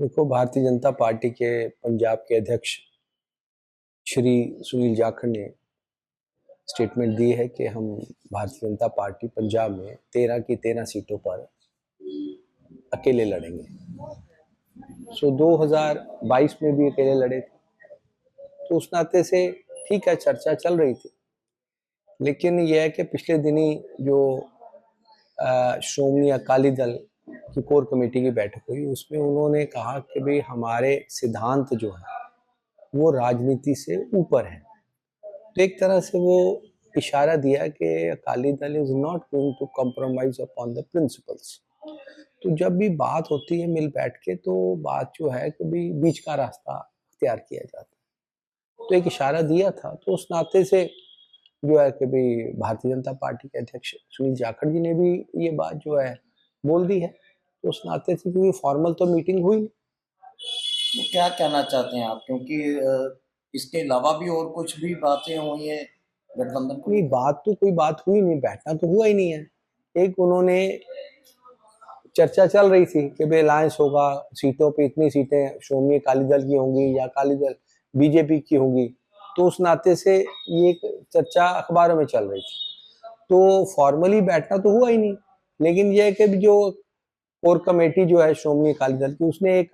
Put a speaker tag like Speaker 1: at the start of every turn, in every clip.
Speaker 1: देखो, भारतीय जनता पार्टी के पंजाब के अध्यक्ष श्री सुनील जाखड़ ने स्टेटमेंट दी है कि हम भारतीय जनता पार्टी पंजाब में 13 की 13 सीटों पर अकेले लड़ेंगे। 2022 में भी अकेले लड़े थे, तो उस नाते से ठीक है, चर्चा चल रही थी। लेकिन यह है कि पिछले दिनी जो श्रोमणी अकाली दल की कोर कमेटी की बैठक हुई, उसमें उन्होंने कहा कि भाई हमारे सिद्धांत जो है वो राजनीति से ऊपर है। तो एक तरह से वो इशारा दिया कि Akali Dal is not going to compromise upon the principles. तो जब भी बात होती है मिल बैठ के, तो बात जो है कि भाई बीच का रास्ता अख्तियार किया जाता है। तो एक इशारा दिया था, तो उस नाते से जो है कि भाई भारतीय जनता पार्टी के अध्यक्ष सुनील जाखड़ जी ने भी ये बात जो है बोल दी है। तो उस नाते से क्योंकि फॉर्मल तो मीटिंग हुई,
Speaker 2: तो क्या कहना चाहते हैं आप? क्योंकि इसके अलावा भी और कुछ भी बातें हुई हैं गठबंधन को
Speaker 1: नहीं
Speaker 2: लेकर।
Speaker 1: बात तो कोई बात हुई नहीं, बैठना तो हुआ ही नहीं है। एक उन्होंने चर्चा चल रही थी कि भाई अलायंस होगा, सीटों पे इतनी सीटें श्रोमणी अकाली दल की होंगी या अकाली दल बीजेपी की होंगी। तो उस नाते से ये एक चर्चा अखबारों में चल रही थी। तो फॉर्मली बैठना तो हुआ ही नहीं, लेकिन यह है कि जो कोर कमेटी जो है श्रोमणी अकाली दल की, उसने एक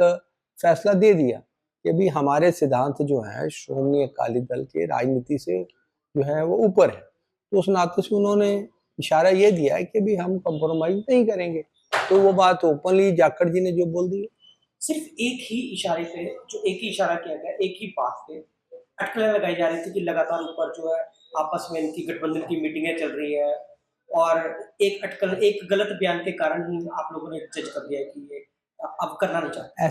Speaker 1: फैसला दे दिया कि भी हमारे सिद्धांत जो है श्रोमणी अकाली दल के राजनीति से जो है वो ऊपर है। तो उस नाते से उन्होंने इशारा ये दिया है कि भी हम कंप्रोमाइज नहीं करेंगे। तो वो बात ओपनली जाखड़ जी ने जो बोल दी है।
Speaker 3: सिर्फ एक ही इशारे पे, जो एक ही इशारा किया गया, एक ही बात पे अटकलें लगाई जा रही थी कि लगातार ऊपर जो है आपस में इनकी गठबंधन की मीटिंगें चल रही है, और एक गलत बयान के कारण ही आप लोगों ने जज कर दिया कि ये अब करना नहीं चाहते।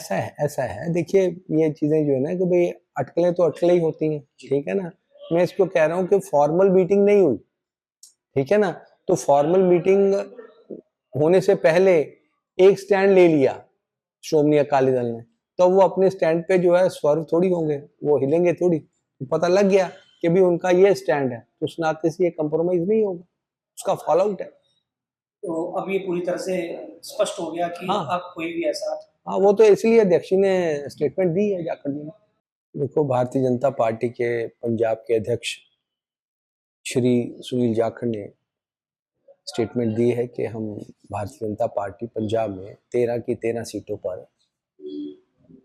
Speaker 1: ऐसा है, देखिए ये चीजें जो है ना कि भाई अटकलें तो अटकलें ही होती हैं, ठीक है ना। मैं इसको कह रहा हूँ कि फॉर्मल मीटिंग नहीं हुई, ठीक है ना। तो फॉर्मल मीटिंग होने से पहले एक स्टैंड ले लिया श्रोमणी अकाली दल ने, तो वो अपने स्टैंड पे जो है स्वर्व थोड़ी होंगे, वो हिलेंगे थोड़ी। तो पता लग गया कि भी उनका ये स्टैंड है, तो उस नाते से ये कंप्रोमाइज नहीं होगा, उसका फॉल आउट है।
Speaker 3: तो अब ये पूरी तरह से स्पष्ट हो गया कि
Speaker 1: हाँ
Speaker 3: अब कोई भी ऐसा।
Speaker 1: हाँ, वो तो इसलिए अध्यक्ष ने स्टेटमेंट दी है जाखड़ जी ने। देखो, भारतीय जनता पार्टी के पंजाब के अध्यक्ष श्री सुनील जाखड़ ने स्टेटमेंट दी है कि हम भारतीय जनता पार्टी पंजाब में 13 की 13 सीटों पर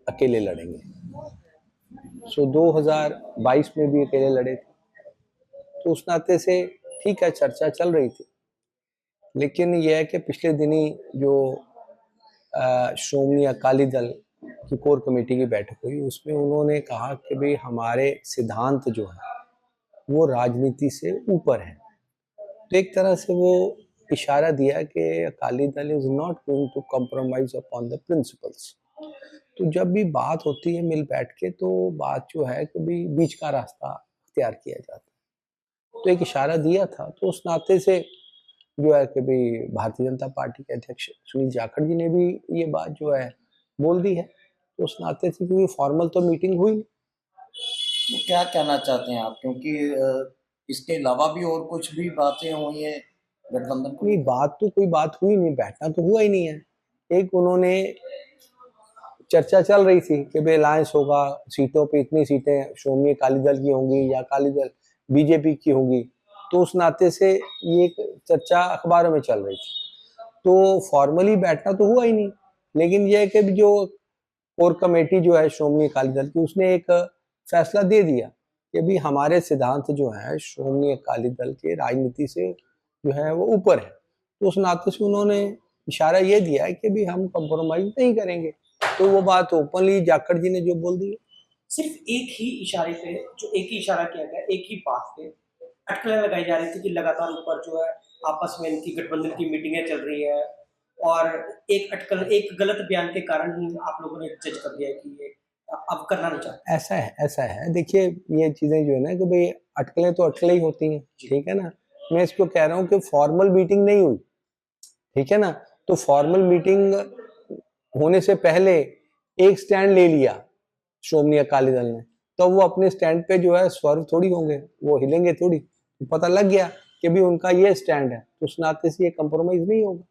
Speaker 1: अकेले लड़ेंगे। 2022 में भी अकेले लड़े थे, तो उस नाते से ठीक है, चर्चा चल रही थी। लेकिन यह है कि पिछले दिनी जो श्रोमणी अकाली दल की कोर कमेटी की बैठक हुई, उसमें उन्होंने कहा कि भाई हमारे सिद्धांत जो है वो राजनीति से ऊपर है। तो एक तरह से वो इशारा दिया कि Akali Dal is not going to compromise upon the principles. तो जब भी बात होती है मिल बैठ के, तो बात जो है कि भी बीच का रास्ता अख्तियार किया जाता है। तो एक इशारा दिया था, तो उस नाते से जो है कि भाई भारतीय जनता पार्टी के अध्यक्ष सुनील जाखड़ जी ने भी ये बात जो है बोल दी है। तो उस नाते से क्योंकि फॉर्मल तो मीटिंग हुई।
Speaker 2: तो क्या कहना चाहते हैं आप? क्योंकि इसके अलावा भी और कुछ भी बातें हुई हैं गठबंधन को
Speaker 1: नहीं
Speaker 2: लेकर।
Speaker 1: बात तो कोई बात हुई नहीं, बैठना तो हुआ ही नहीं है। एक उन्होंने चर्चा चल रही थी कि भाई अलायंस होगा, सीटों पे इतनी सीटें श्रोमणी अकाली दल की होंगी या अकाली दल बीजेपी की होंगी। तो उस नाते से ये एक चर्चा अखबारों में चल रही थी। तो फॉर्मली बैठना तो हुआ ही नहीं, लेकिन यह है कि जो कोर कमेटी जो है श्रोमणी अकाली दल की, उसने एक फैसला दे दिया कि भी हमारे सिद्धांत जो है श्रोमणी अकाली दल के राजनीति से जो है वो ऊपर है। तो उस नाते से उन्होंने इशारा ये दिया है कि भी हम कंप्रोमाइज नहीं करेंगे। तो वो बात ओपनली जाखड़ जी ने जो बोल दी है।
Speaker 3: सिर्फ एक ही इशारे पे, जो एक ही इशारा किया गया, एक ही बात पे अटकलें लगाई जा रही थी कि लगातार ऊपर जो है आपस में इनकी गठबंधन की मीटिंगें चल रही है, और एक गलत बयान के कारण ही आप लोगों ने जज कर दिया कि ये अब करना नहीं चाहते।
Speaker 1: ऐसा है, देखिए ये चीजें जो है ना कि भाई अटकलें तो अटकलें ही होती हैं, ठीक है ना। मैं इसको कह रहा हूँ कि फॉर्मल मीटिंग नहीं हुई, ठीक है ना। तो फॉर्मल मीटिंग होने से पहले एक स्टैंड ले लिया श्रोमणी अकाली दल ने, तो वो अपने स्टैंड पे जो है स्वर्व थोड़ी होंगे, वो हिलेंगे थोड़ी। तो पता लग गया कि भी उनका ये स्टैंड है, तो उस नाते से ये कंप्रोमाइज नहीं होगा,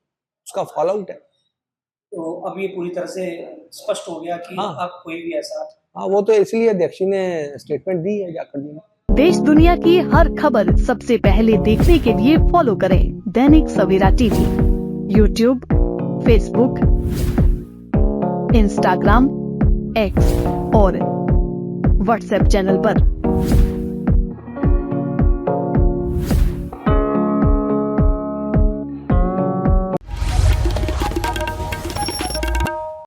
Speaker 1: उसका फॉल आउट है।
Speaker 3: तो अब ये पूरी तरह से स्पष्ट हो गया कि
Speaker 1: हाँ।
Speaker 3: अब कोई भी ऐसा
Speaker 1: हाँ, वो तो इसलिए अध्यक्ष जी ने स्टेटमेंट दी है जाकर दी है।
Speaker 4: देश दुनिया की हर खबर सबसे पहले देखने के लिए फॉलो करें Dainik Savera TV, YouTube, Facebook, Instagram, X और व्हाट्सएप चैनल पर।